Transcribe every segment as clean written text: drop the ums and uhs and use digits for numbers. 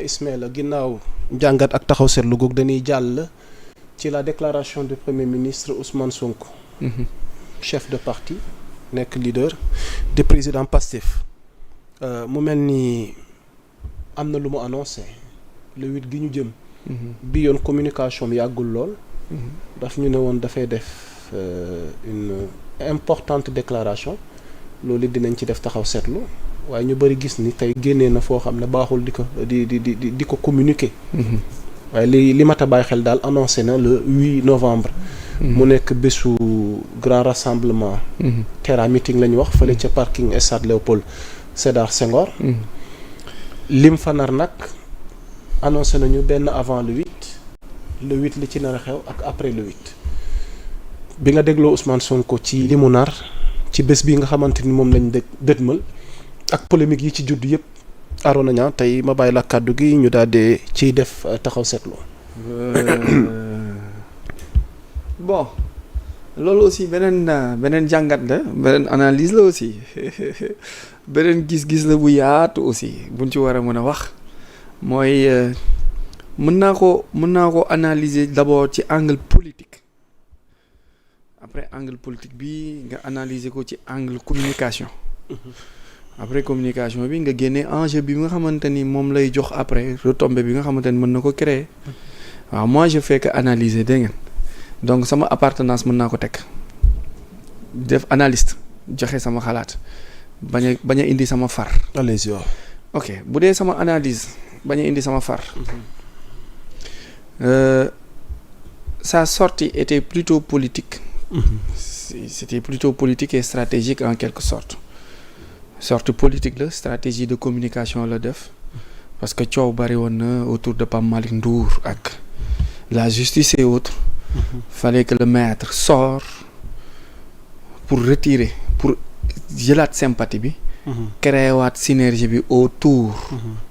Ismaïla ginnaaw jàngat ak taxaw seetlu goog dañuy jàll ci la déclaration du premier ministre Ousmane Sonko. Chef de parti nekk leader de président Pastef mu mel ni am na lu mu annoncé le 8 gi ñu jëm. bi yoon communication bi yàggul lool. daf ñu ne woon dafay def une importante déclaration loolu dinañ ci def taxaw seetlu waaye ñu bëri gis ni tey génnee na foo xam ne baaxul di ko communiquer. waaye li mat a bàyyi xel daal annoncé na le 8 novembre. mu nekk bésu grand rassemblement. terrain meeting la ñu wax fële ca parking stade Léopold Sédar Senghor. lim fa nar nag annoncé nañu benn avant le 8 li ci nar a xew ak après le 8 bi nga dégloo Ousmane Sonko ci li mu nar ci bés bi nga xamante ni moom lañ dëtmal ak polémique yi ci judd yëpp Arona Niang tey ma bàyyi la kàddu gi ñu daal di ciy def taxaw seetlu. Bon loolu aussi beneen jàngat la beneen analyse la aussi beneen gis-gis la bu yaatu aussi buñ ci war a mën a wax mooy mën naa ko analyser d'abord ci angle politique après angle politique bi nga analyser ko ci angle communication. Après communication bi nga génne enjeu bi nga xamante ni moom lay jox après retombée bi nga xamante ni mën na ko créer waaw moi je fais que analyser dégg ngeen donc sama appartenance mën naa ko teg def analyste joxe sama xalaat bañ a indi sama far. allez-y. ok bu dee sama analyse bañ a indi sama far. Sa sortie était plutôt politique. C'était plutôt politique et stratégique en quelque sorte. Sorte politique la stratégie de communication la def parce que coow bari woon na autour de Pape Malick Ndour ak la justice et autres. Fallait que le maître sorte pour retirer pour jëlaat sympathie bi. Créer waat synergie bi autour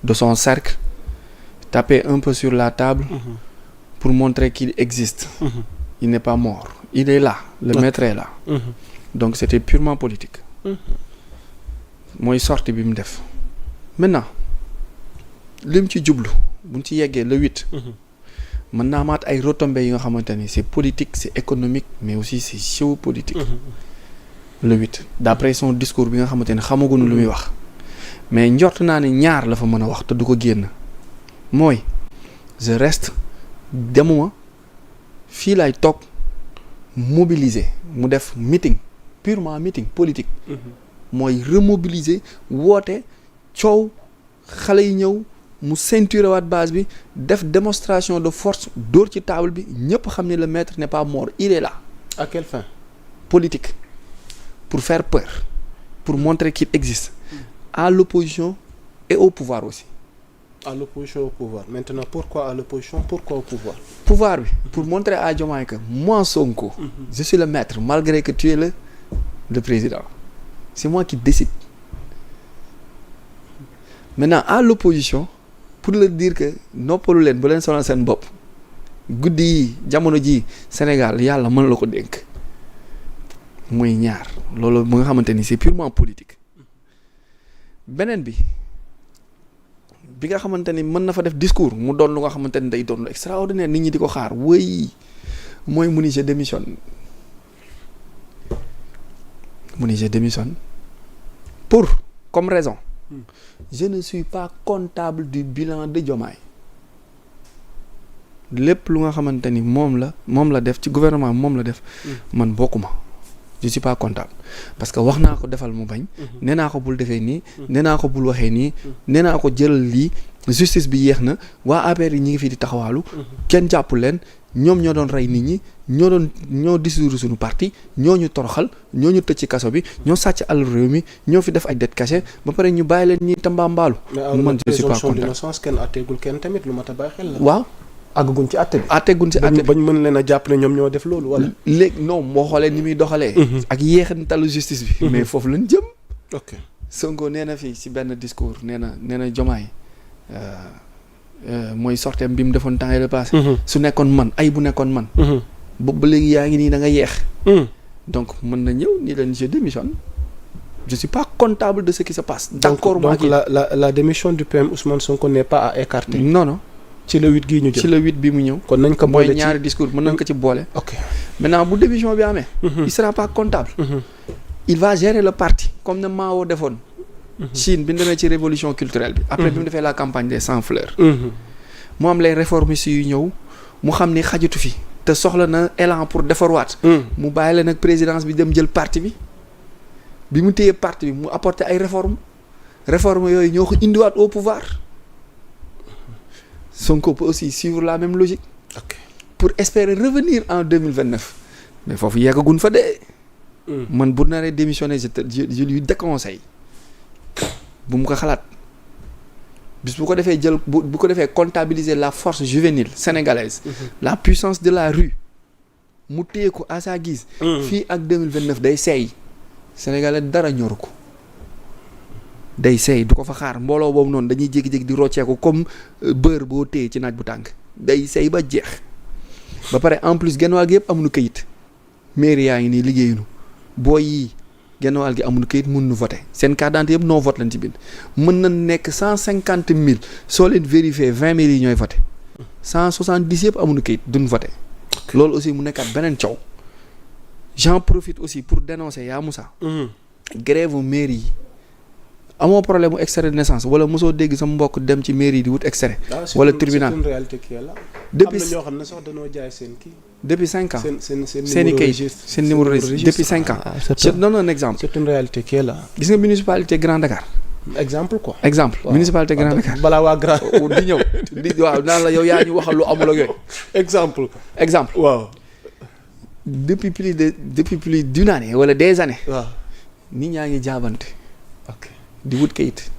de son cercle. Taper un peu sur la table. Pour montrer qu'il existe. Il n'est pas mort. Il est là. Le maître est là. Donc c'était purement politique. Mooy sortie bi mu def. Maintenant lim ci jublu buñ ci yeggee le 8. mën naa amaat ay retombées yi nga xamante ni c'est politique c'est économique mais aussi c'est géopolitique. Le 8 d'après son discours bi nga xamante ni xamaguñu lu muy wax. mais njort naa ne ñaar la fa mën a wax te du ko génn. mooy je reste demuma fii laay toog mobiliser mu def meeting purement meeting politique. mooy remobiliser woote coow xale yi ñëw mu ceinture waat base bi def démonstration de force dóor ci table bi ñëpp xam ne le maître n'est pas mort il est là. À quelle fin? Politique pour faire peur pour montrer qu'il existe à l'opposition et au pouvoir aussi. À l'opposition au pouvoir. Maintenant pourquoi à l'opposition, pourquoi au pouvoir? Pouvoir bi pour montrer à Diomaye que moi Sonko je suis le maître malgré que tu es le président. C'est moi qui décide. Maintenant à l'opposition pour leur dire que noppalu leen bu leen sonal seen bopp guddi yi jamono ji Sénégal yàlla mën la ko dénk mooy ñaar loolu mu nga xamante ni c'est purement politique. beneen bi nga xamante ni mën na fa def discours mu doon lu nga xamante ni day doon lu extraordinaire nit ñi di ko xaar wëy mooy mu ni je démissionne pour comme raison je ne suis pas comptable du bilan de Diomaye lépp lu nga xamante ni moom la def ci gouvernement moom la def man bokkuma je suis pas comptable parce que wax naa ko defal mu bañ nee naa ko bul defee nii nee naa ko bul waxee nii nee naa ko jëlal lii justice bi yéex na waa APR yi ñi ngi fii di taxawaalu kenn jàppul leen ñoom ñoo doon rey nit ñi ñoo dissoudre suñu parti ñoo ñu toroxal ñoo ñu tëj ci kaso bi ñoo sàcc alal réew mi ñoo fi def ay dettes cachées ba pare ñu bàyyi leen ñi tambaambaalu. man je suis pas présomption d'innocence kenn àtteegul kenn tamit lu mat a bàyyi xel la. waaw àgguñ ci àtte bi. àtteeguñ ci àtte bi bañ mën leen a jàpp ne ñoom ñoo def loolu wala. léegi non moo xoolee ni muy doxalee. ak yéexantalu justice bi. mais foofu lañ jëm. ok Sonko nee na fii si benn discours nee na Diomaye mooy sorteem bi mu defoon temps yii passé. su nekkoon man bu nekkoon man. boobu ba léegi yaa ngi nii da nga yeex. donc mën na ñëw ni leen je démissionne je suis pas comptable de ce qui se passe. D'accord. Donc la démission du PM Ousmane Sonko n'est pas à écarter. Non. ci le 8 gii ñu jël ci le 8 bi mu ñëw. kon nañ ko boole mooy ñaari discours mën nañ ko ci boole. ok maintenant bu démission bi amee. il sera pas comptable. il va gérer le parti comme ne Mao defoon. Chine bi ñu demee ci révolution culturelle bi. après bi mu defee la campagne des 100 fleurs. mu am les réformistes yu ñëw mu xam ni xajatu fi te soxla na élan pour defarwaat. mu bàyyi leen ak présidence bi dem jël parti bi mu téye parti bi mu apporter ay réformes yooyu ñoo ko indiwaat au pouvoir. Sonko peut aussi suivre la même logique. ok pour espérer revenir en 2029 mais foofu yeggagun fa de. man bu naree démissionner je lui déconseille bu mu ko xalaat bis bu ko defee jël bu ko defee comptabiliser la force juvénile sénégalaise. la puissance de la rue mu téye ko à sa guise. fii ak 2029 day seey sénégalais dara ñoru ko. day seey du ko fa xaar mbooloo boobu noonu dañuy jékki-jékki di rocceeku comme beurre boo téye ci naaj bu tàng day seey ba jeex ba pare en plus genn wàll gi yëpp amuñu këyit mairie yaa ngi nii liggéeyuñu booy yii genn wàll gi amuñu këyit mun nu voter seen carte d'identité yëpp non vote lañ ci bind mën na nekk 150 000 soo leen vérifier 20 000 yi ñooy voter 170 yëpp amuñu këyit duñ voter loolu aussi mu nekkaat beneen coow j'en profite aussi pour dénoncer yaa Moussa grève mairie yi amoo problème mu extrait de naissance wala mosoo dégg sama mbokk dem ci mairie di wut extrait. wala tribunal c'est une réalité qui est là. depuis am na ñoo xam ne sax dañoo jaay seen kii. depuis 5 ans seen i kayit seen numéro registre depuis 5 ans. je donne un exemple. c'est une réalité qui est là. gis nga municipalité Grand Dakar. exemple quoi. exemple municipalité Grand Dakar. balaa waa Grand. di ñëw waaw naan la yow yaa ñu waxal lu amul ak yooyu. exemple. waaw. depuis plus d'une année wala des années. waaw nit ñaa ngi jaabante. ok. di wut kayit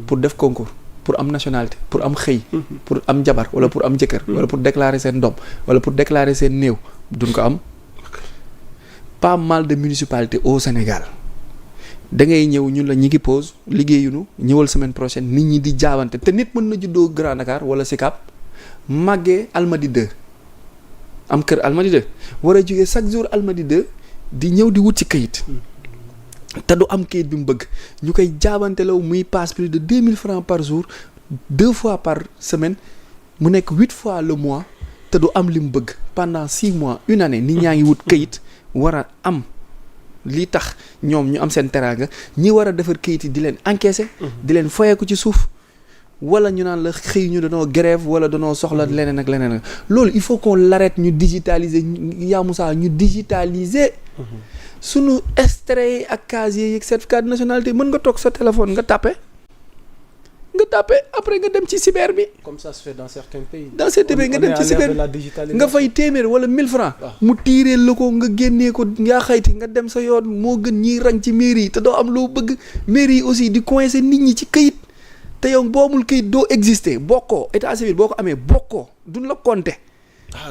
pour def concours pour am nationalité pour am xëy pour am jabar wala pour am jëkkër wala pour déclarer seen doom wala pour déclarer seen néew duñ ko am pas mal de municipalités au Sénégal da ngay ñëw ñun la ñi ngi pause liggéeyuñu ñëwal semaine prochaine nit ñi di jaabante te nit mën na juddoo Grand Dakar wala Sicap màggee Almadies 2 am kër Almadies 2 war a jógee chaque jour Almadies 2 di ñëw di wut ci kayit te du am kayit bi mu bëgg ñu koy jaabantelaw muy passe plus de 2000 francs par jour 2 fois par semaine mu nekk 8 fois le mois te du am li mu bëgg pendant 6 mois une année nit ñaa ngi wut kayit war a am li tax ñoom ñu am seen teraanga ñi war a defar kayit yi di leen encaisser di leen foyeeku ci suuf wala ñu naan la xëy ñu danoo grève wala danoo soxla leneen ak leneen loolu il faut qu'on l'arrête ñu digitaliser yaa Moussa ñu digitaliser sunu extrait ak casier yeeg certificat de nationalité mën nga toog sa téléphone nga tapé après nga dem ci cyber bi. comme ça se fait dans certains pays. nga dem ci cyber bi nga fay téeméer wala 1000 francs mu tiireel la ko nga génnee ko yaa xayti nga dem sa yoon moo gën ñiy rang ci mairie yi te doo am loo bëgg mairie yi aussi di coincer nit ñi ci këyit te yow boo amul këyit doo exister bokkoo état civil boo ko amee bokkoo duñ la compter.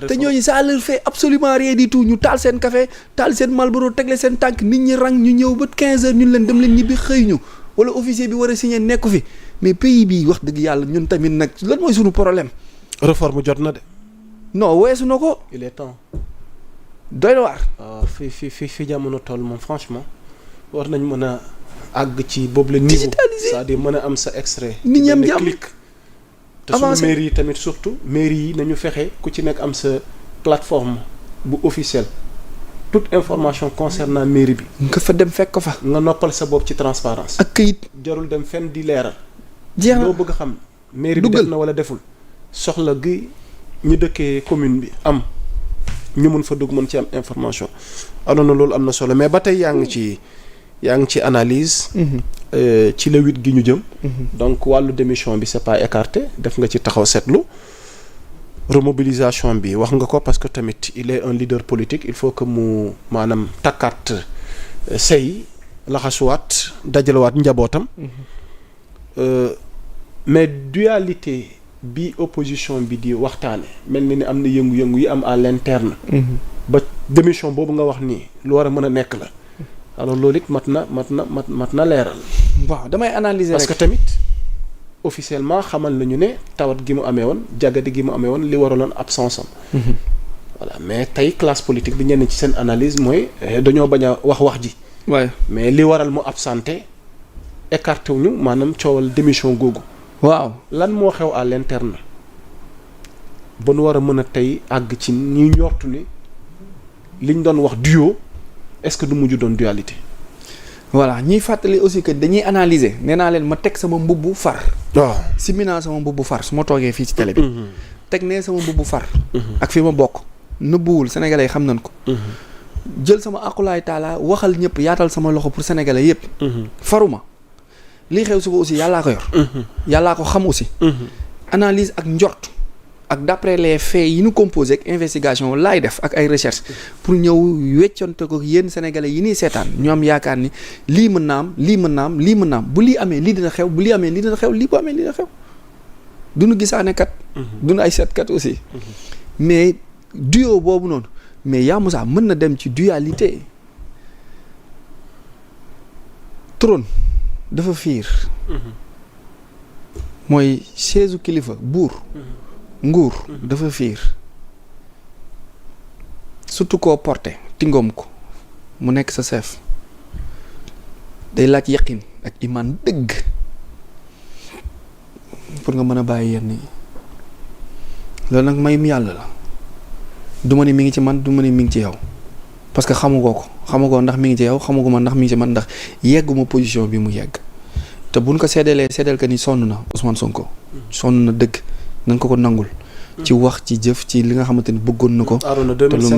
te ñooñu ça leur fait absolument rien du tout ñu taal seen café taal seen Marlboro tegle seen tànk nit ñi rang ñu ñëw ba 15 heures ñun leen dem leen ñibbi xëy ñu wala officier bi war a signer nekku fi mais pays bi wax dëgg yàlla ñun tamit nag lan mooy suñu problème. réforme jot na de. non weesu na ko. il est temps. doy na waar. fi jamono toll moom franchement war nañ mën a àgg ci boobu la niveau. digitaliser c'est-à-dire mën a am sa extrait. nit ñi am jàmm te suñu mairie yi tamit surtout mairie yi nañu fexe ku ci nekk am sa plateforme bu officielle toute information concernant mairie bi. nga fa dem fekk ko fa. nga noppal sa bopp ci transparence ak këyit jarul dem fenn di leeral. jeex na loo bëgg a xam. mairie bi def na wala deful. soxla gi ñu dëkkee commune bi am ñu mun fa dugg mën ci am information. alors na loolu am na solo mais ba tey yaa ngi ci analyse. ci le 8 gi ñu jëm. donc wàllu démission bi c'est pas écarté def nga ci taxaw seetlu. remobilisation bi wax nga ko parce que tamit il est un leader politique il faut que mu maanaam takkaat say laxasuwaat dajalewaat njabootam. mais dualité bi opposition bi di waxtaane mel ni am na yëngu-yëngu yi am à l'interne. ba démission boobu nga wax nii lu war a mën a nekk la. alors loolu it mat na leeral. waaw damay analyser parce que tamit officiellement xamal nañu ne tawat gi mu amee woon jagadi gi mu amee woon li waraloon absence am. voilà mais tey classe politique bi ñenn ci seen analyse mooy dañoo bañ a wax ji waaye mais li waral mu absenté écarté wuñu maanaam coowal démission googu. waaw lan moo xew à l'interne ba nu war a mën a tey àgg ci ñi njortu ni liñ doon wax duo est-ce que du mujj doon dualité. voilà ñiy fàttali aussi que dañuy analyser nee naa leen ma teg sama mbubbu far. waaw simi naa sama mbubbu far su ma toogee fii ci télé bi. teg nee sama mbubbu far. ak fi ma bokk nëbbuwul sénégalais xam nañ ko. jël sama aqulaay taala waxal ñëpp yaatal sama loxo pour sénégalais yëpp. faruma lii xew suba aussi yàllaa ko yor. yàllaa ko xam aussi. analyse ak njort ak d'après les faits yi ñu composé ak investigation laay def ak ay recherche pour ñëw weccante ko yéen sénégalais yi ñuy seetaan ñu am yaakaar ni lii mën naa am lii mën naa am lii mën naa am bu lii amee lii dina xew bu lii amee lii dina xew lii bu amee lii dina xew duñu gisaane kat. duñu ay seetkat aussi. mais duo boobu noonu mais yaa Moussa mën na dem ci dualité. trône dafa fiir. mooy chaise kilifa buur. nguur dafa fiir surtout koo porté tingoom ko mu nekk sa chef day laaj yaqin ak iman dëgg pour nga mën a bàyyi yenn yi loolu nag mayum yàlla la du ma ni mi ngi ci man du ma ni mi ngi ci yow parce que xamugoo ndax mi ngi ci yow xamuguma ndax mi ngi ci man ndax yegguma position bi mu yegg te buñ ko seddeel que ni sonn na Ousmane Sonko sonn na dëgg nañ ko nangul ci wax ci jëf ci li nga xamante ni bëggoon na ko. te lu